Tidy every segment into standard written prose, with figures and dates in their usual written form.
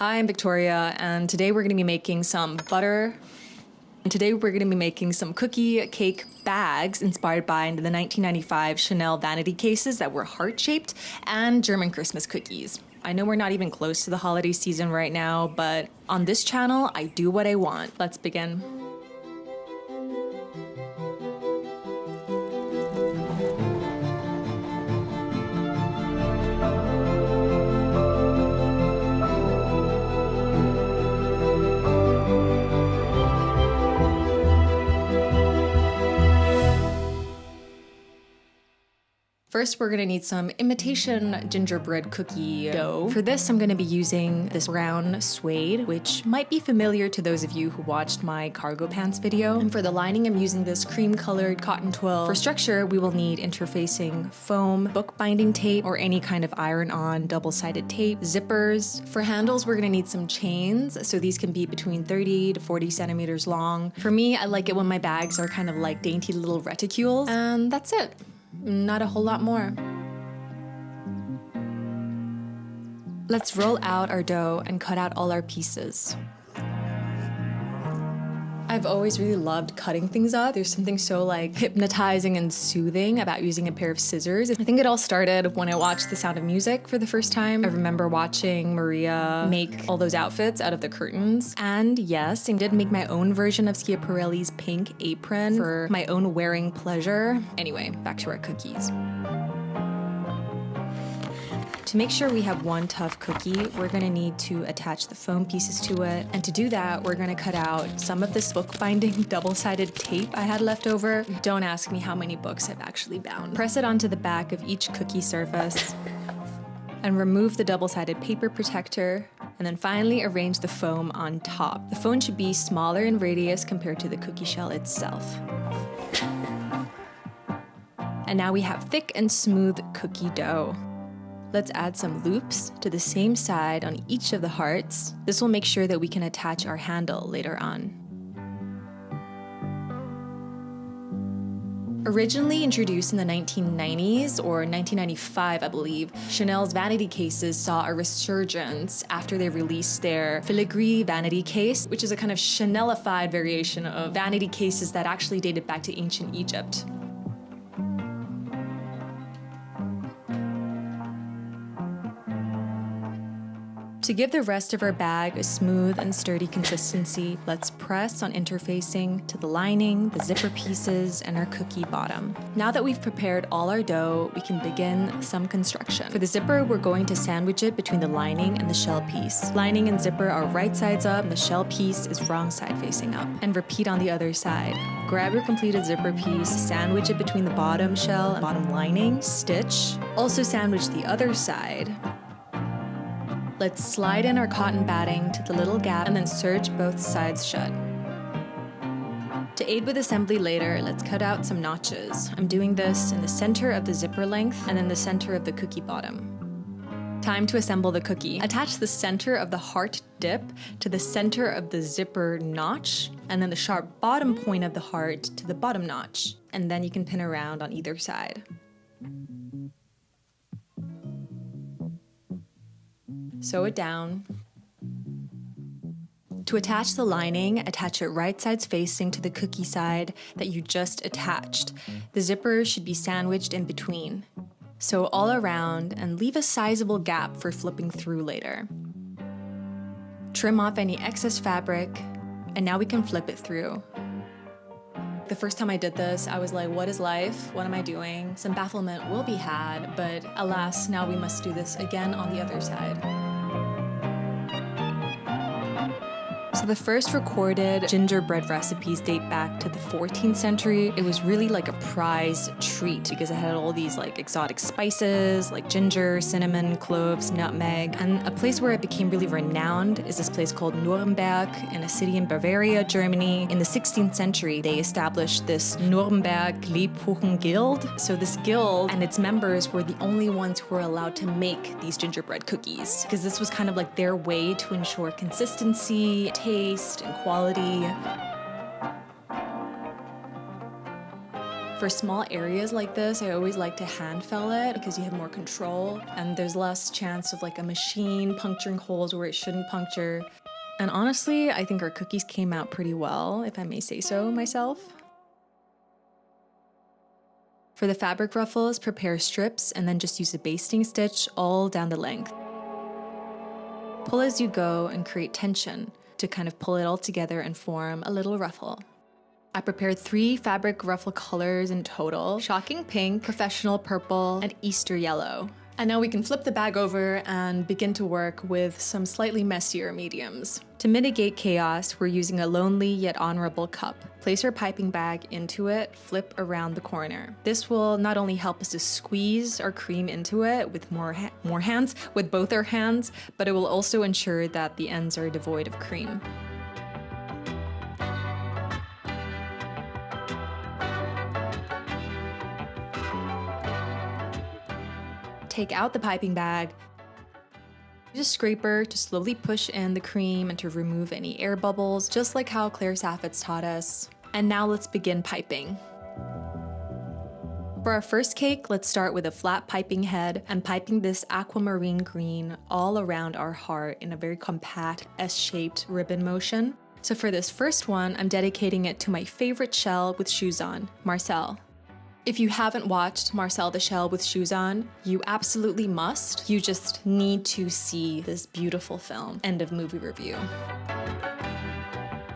I'm Victoria, and today we're going to be making some cookie cake bags inspired by the 1995 Chanel Vanity Cases that were heart-shaped and German Christmas cookies. I know we're not even close to the holiday season right now, but on this channel, I do what I want. Let's begin. First, we're gonna need some imitation gingerbread cookie dough. For this, I'm gonna be using this brown suede, which might be familiar to those of you who watched my cargo pants video. And for the lining, I'm using this cream-colored cotton twill. For structure, we will need interfacing foam, bookbinding tape, or any kind of iron-on double-sided tape, zippers. For handles, we're gonna need some chains, so these can be between 30 to 40 centimeters long. For me, I like it when my bags are kind of like dainty little reticules, and that's it. Not a whole lot more. Let's roll out our dough and cut out all our pieces. I've always really loved cutting things up. There's something so like hypnotizing and soothing about using a pair of scissors. I think it all started when I watched The Sound of Music for the first time. I remember watching Maria make all those outfits out of the curtains. And yes, I did make my own version of Schiaparelli's pink apron for my own wearing pleasure. Anyway, back to our cookies. To make sure we have one tough cookie, we're gonna need to attach the foam pieces to it. And to do that, we're gonna cut out some of this bookbinding double-sided tape I had left over. Don't ask me how many books I've actually bound. Press it onto the back of each cookie surface and remove the double-sided paper protector. And then finally arrange the foam on top. The foam should be smaller in radius compared to the cookie shell itself. And now we have thick and smooth cookie dough. Let's add some loops to the same side on each of the hearts. This will make sure that we can attach our handle later on. Originally introduced in the 1990s or 1995, I believe, Chanel's Vanity Cases saw a resurgence after they released their Filigree Vanity Case, which is a kind of Chanelified variation of vanity cases that actually dated back to ancient Egypt. To give the rest of our bag a smooth and sturdy consistency, let's press on interfacing to the lining, the zipper pieces, and our cookie bottom. Now that we've prepared all our dough, we can begin some construction. For the zipper, we're going to sandwich it between the lining and the shell piece. Lining and zipper are right sides up, and the shell piece is wrong side facing up. And repeat on the other side. Grab your completed zipper piece, sandwich it between the bottom shell and bottom lining, stitch. Also sandwich the other side. Let's slide in our cotton batting to the little gap and then serge both sides shut. To aid with assembly later, let's cut out some notches. I'm doing this in the center of the zipper length and in the center of the cookie bottom. Time to assemble the cookie. Attach the center of the heart dip to the center of the zipper notch, and then the sharp bottom point of the heart to the bottom notch. And then you can pin around on either side. Sew it down. To attach the lining, attach it right sides facing to the cookie side that you just attached. The zipper should be sandwiched in between. Sew all around and leave a sizable gap for flipping through later. Trim off any excess fabric, and now we can flip it through. The first time I did this, I was like, what is life? What am I doing? Some bafflement will be had, but alas, now we must do this again on the other side. So the first recorded gingerbread recipes date back to the 14th century. It was really like a prize treat because it had all these like exotic spices like ginger, cinnamon, cloves, nutmeg. And a place where it became really renowned is this place called Nuremberg in a city in Bavaria, Germany. In the 16th century, they established this Nuremberg Lebkuchen Guild. So this guild and its members were the only ones who were allowed to make these gingerbread cookies because this was kind of like their way to ensure consistency, taste, and quality. For small areas like this, I always like to hand fell it because you have more control and there's less chance of like a machine puncturing holes where it shouldn't puncture. And honestly, I think our cookies came out pretty well, if I may say so myself. For the fabric ruffles, prepare strips and then just use a basting stitch all down the length. Pull as you go and create tension to kind of pull it all together and form a little ruffle. I prepared 3 fabric ruffle colors in total: shocking pink, professional purple, and Easter yellow. And now we can flip the bag over and begin to work with some slightly messier mediums. To mitigate chaos, we're using a lonely yet honorable cup. Place our piping bag into it, flip around the corner. This will not only help us to squeeze our cream into it with more hands, with both our hands, but it will also ensure that the ends are devoid of cream. Take out the piping bag. Use a scraper to slowly push in the cream and to remove any air bubbles, just like how Claire Saffitz taught us. And now let's begin piping. For our first cake, let's start with a flat piping head and piping this aquamarine green all around our heart in a very compact S-shaped ribbon motion. So for this first one, I'm dedicating it to my favorite shell with shoes on, Marcel. If you haven't watched Marcel the Shell with Shoes On, you absolutely must. You just need to see this beautiful film. End of movie review.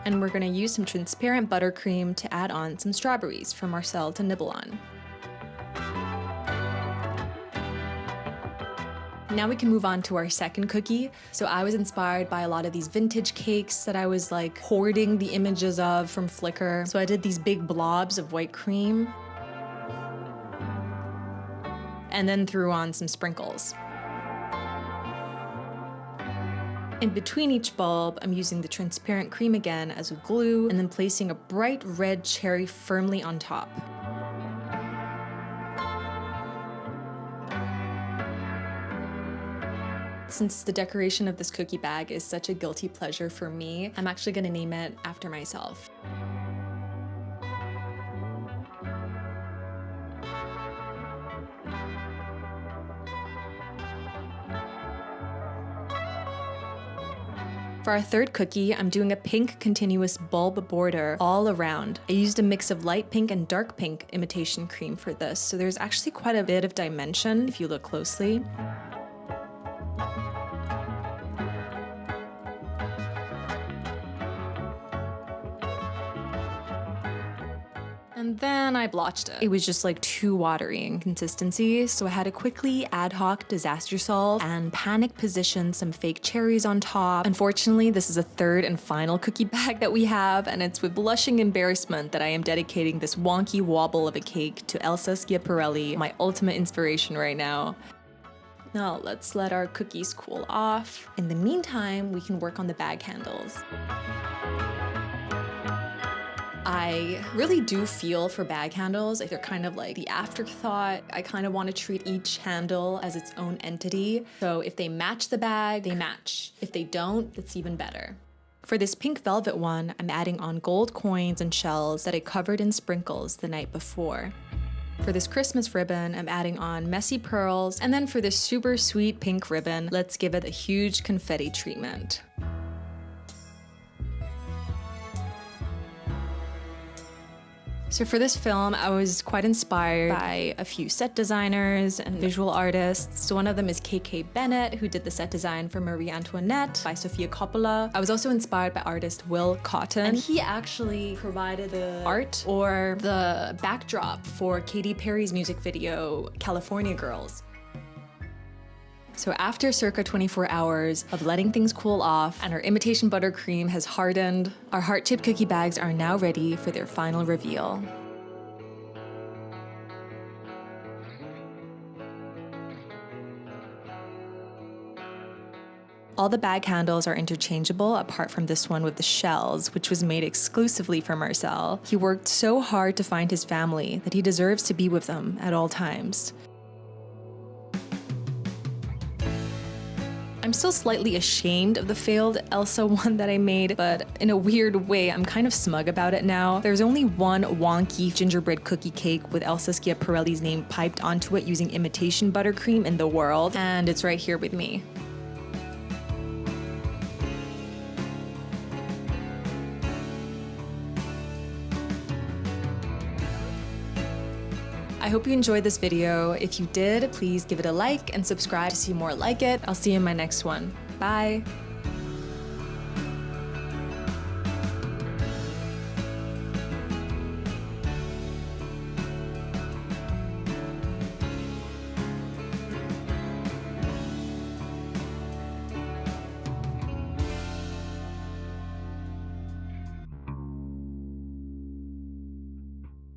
And we're gonna use some transparent buttercream to add on some strawberries for Marcel to nibble on. Now we can move on to our second cookie. So I was inspired by a lot of these vintage cakes that I was like hoarding the images of from Flickr. So I did these big blobs of white cream and then threw on some sprinkles. In between each bulb, I'm using the transparent cream again as a glue and then placing a bright red cherry firmly on top. Since the decoration of this cookie bag is such a guilty pleasure for me, I'm actually gonna name it after myself. For our third cookie, I'm doing a pink continuous bulb border all around. I used a mix of light pink and dark pink imitation cream for this, so there's actually quite a bit of dimension if you look closely. And then I blotched it. It was just like too watery in consistency, so I had to quickly ad hoc disaster solve and panic position some fake cherries on top. Unfortunately, this is a third and final cookie bag that we have, and it's with blushing embarrassment that I am dedicating this wonky wobble of a cake to Elsa Schiaparelli, my ultimate inspiration right now. Now let's let our cookies cool off. In the meantime, we can work on the bag handles. I really do feel for bag handles, like they're kind of like the afterthought. I kind of want to treat each handle as its own entity. So if they match the bag, they match. If they don't, it's even better. For this pink velvet one, I'm adding on gold coins and shells that I covered in sprinkles the night before. For this Christmas ribbon, I'm adding on messy pearls. And then for this super sweet pink ribbon, let's give it a huge confetti treatment. So for this film, I was quite inspired by a few set designers and visual artists. So one of them is KK Bennett, who did the set design for Marie Antoinette by Sofia Coppola. I was also inspired by artist Will Cotton, and he actually provided the art or the backdrop for Katy Perry's music video, California Girls. So after circa 24 hours of letting things cool off and our imitation buttercream has hardened, our heart-shaped cookie bags are now ready for their final reveal. All the bag handles are interchangeable apart from this one with the shells, which was made exclusively for Marcel. He worked so hard to find his family that he deserves to be with them at all times. I'm I'm still slightly ashamed of the failed Elsa one that I made, but in a weird way, I'm kind of smug about it now. There's only one wonky gingerbread cookie cake with Elsa Schiaparelli's name piped onto it using imitation buttercream in the world, and it's right here with me. I hope you enjoyed this video. If you did, please give it a like and subscribe to see more like it. I'll see you in my next one. Bye!